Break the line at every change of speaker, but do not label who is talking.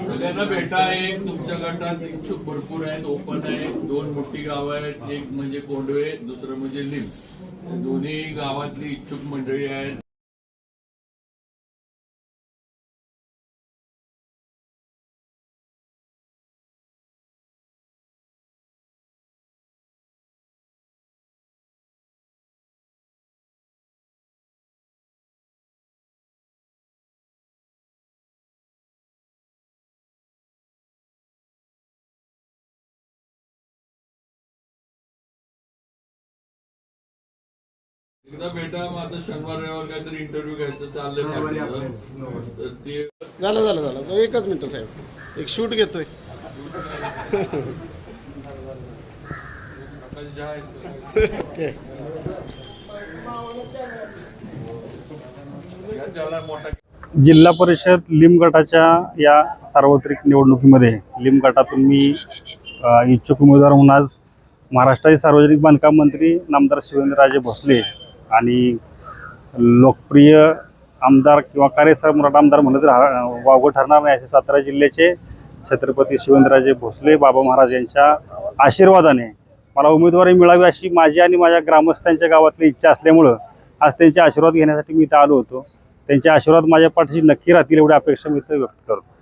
सगळ्यांना भेटा आहे। तुमच्या गटात इच्छुक भरपूर आहेत, ओपन आहे। 2 मोठी गाव आहेत, एक म्हणजे कोंडवे, दुसरं म्हणजे लिंब। दोन्ही गावातली इच्छुक मंडळी आहेत। एकदा भेटा, मग आता शनिवार रविवार काहीतरी इंटरव्ह्यू घ्यायचं चाललंय। ते
झालं तो एकच मिनिट साहेब, एक शूट घेतोय।
जिल्हा परिषद लिंब गटाच्या या सार्वत्रिक निवडणुकीमध्ये लिंब गटातून मी इच्छुक उमेदवार म्हणून आज महाराष्ट्राचे सार्वजनिक बांधकाम मंत्री नामदार शिवेंद्रराजे भोसले आणि लोकप्रिय आमदार किंवा कार्यसम्राट आमदार म्हणलं तर वावगं ठरणार नाही असे सातारा जिल्ह्याचे छत्रपती शिवेंद्रराजे भोसले बाबा महाराज यांच्या आशीर्वादाने मला उमेदवारी मिळावी अशी माझी आणि माझ्या ग्रामस्थांच्या गावातली इच्छा असल्यामुळं आज त्यांचे आशीर्वाद घेण्यासाठी मी इथं आलो होतो। त्यांचे आशीर्वाद माझ्या पाठीशी नक्की राहतील एवढी अपेक्षा मी इथं व्यक्त करतो।